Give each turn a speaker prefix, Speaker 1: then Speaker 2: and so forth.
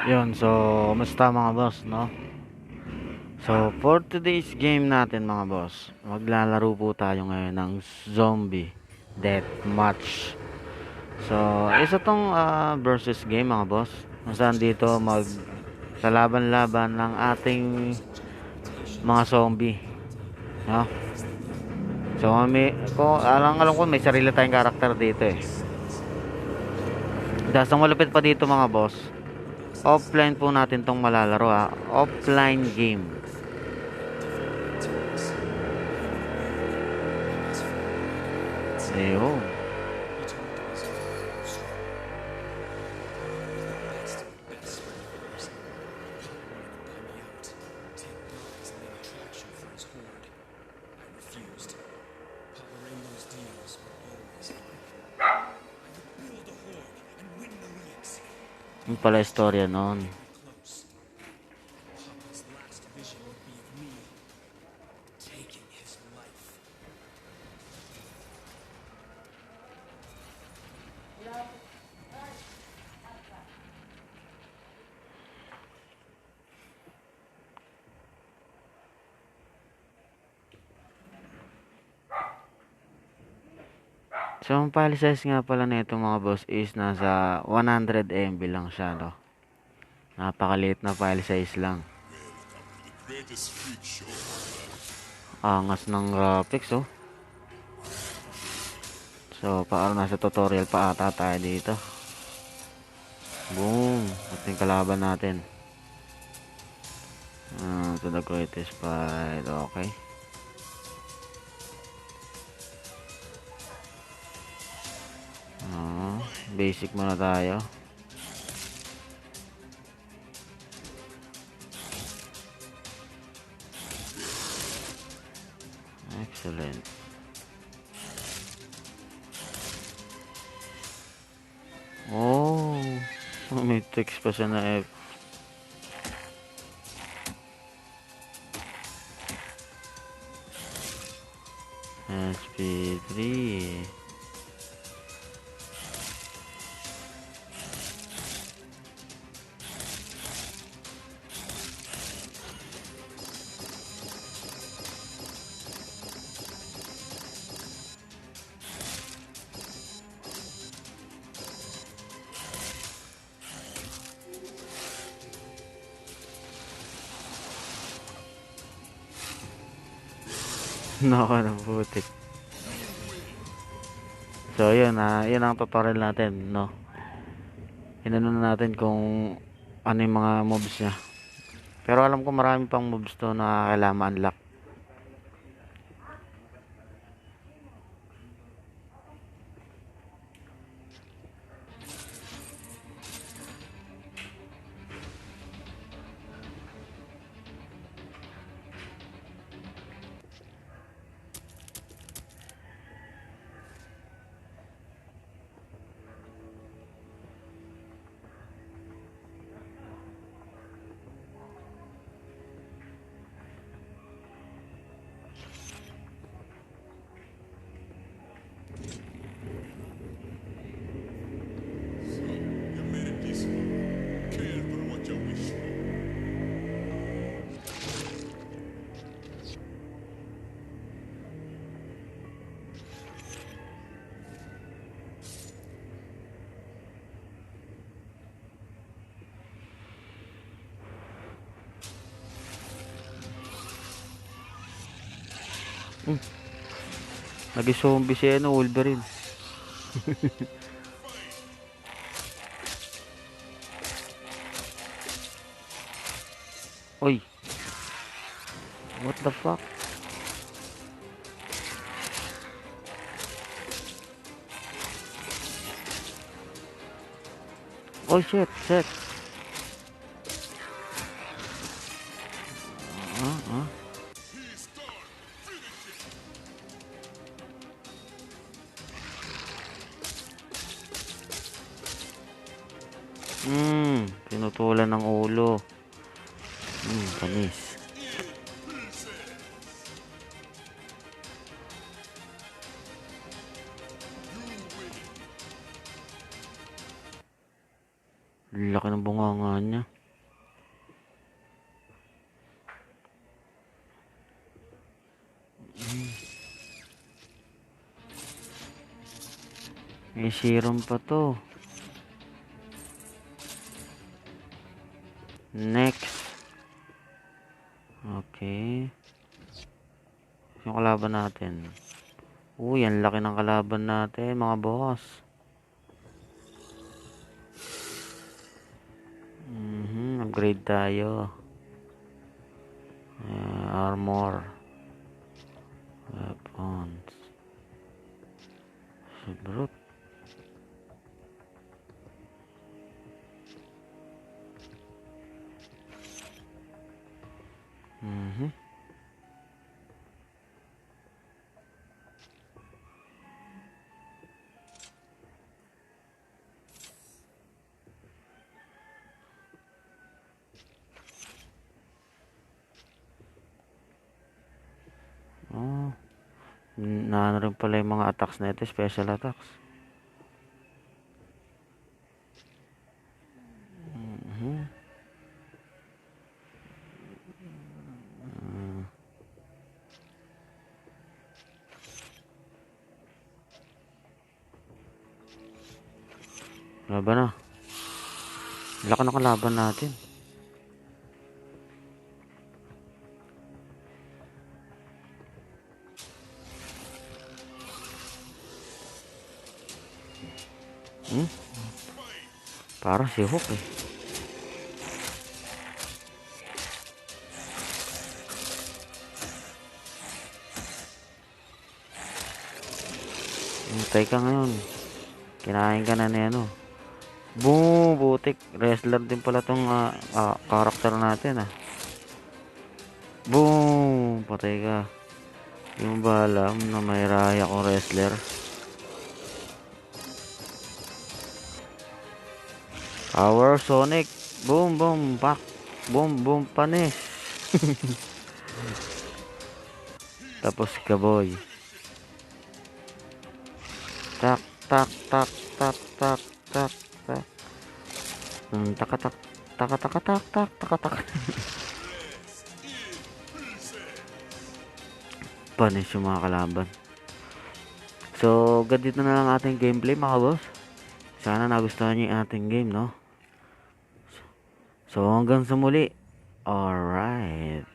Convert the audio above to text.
Speaker 1: Yun, so, kumusta mga boss, no? So, for today's game natin mga boss, maglalaro po tayo ngayon ng zombie deathmatch. So, isa tong versus game mga boss. Kung saan dito lalaban-laban ng ating mga zombie, no? So, alam ko may sarili tayong karakter dito eh. Dahil ang malupit pa dito mga boss, offline po natin tong malalaro ha. Offline game. Ayun. Yung pala istorya nun. So, ang file size nga pala nito mga boss is nasa 100 MB lang siya, no? Napakaliit na file size lang. Angas ng graphics, oh. So, parang nasa tutorial pa ata tayo dito. Boom! Ito yung kalaban natin. To the greatest fight. Okay. Basic muna tayo. Excellent. Oh, may text pa siya na F. SP3. Nako ng putik. So, yun yun ang tutorial natin, no? Inano na natin kung ano yung mga moves niya. Pero alam ko marami pang moves to na kailangan ma-unlock. Nag-zombie siya, no, Wolverine. Oy, what the fuck? Oh shit, shit. Pinutulan ng ulo. Panis. Laki ng bunganga niya. May serum pa to. Next. Okay. Yung kalaban natin. Uy, ang laki ng kalaban natin, mga boss. Upgrade tayo. Armor. Weapons. Brute. Oh. Naano rin pala yung mga attacks na ito, special attacks. Laban na. Laki na kalaban natin. Parang si Hook eh. Hintay ka ngayon. Kinain ka na ni ano. Boom! Butik. Wrestler din pala tong karakter natin ah. Boom! Patay ka. Yung ba alam na may raya kong wrestler? Power Sonic. Boom, boom, back. Boom, boom, panis. Tapos kaboy. Tak, tak, tak, tak, tak, tak, tak. Takatak, takatak, tak, tak, takatak. Panis yung mga kalaban. So, ganito na lang ating gameplay mga boss. Sana nagustuhan niyo yung ating game, no? So, hanggang sa muli. Alright.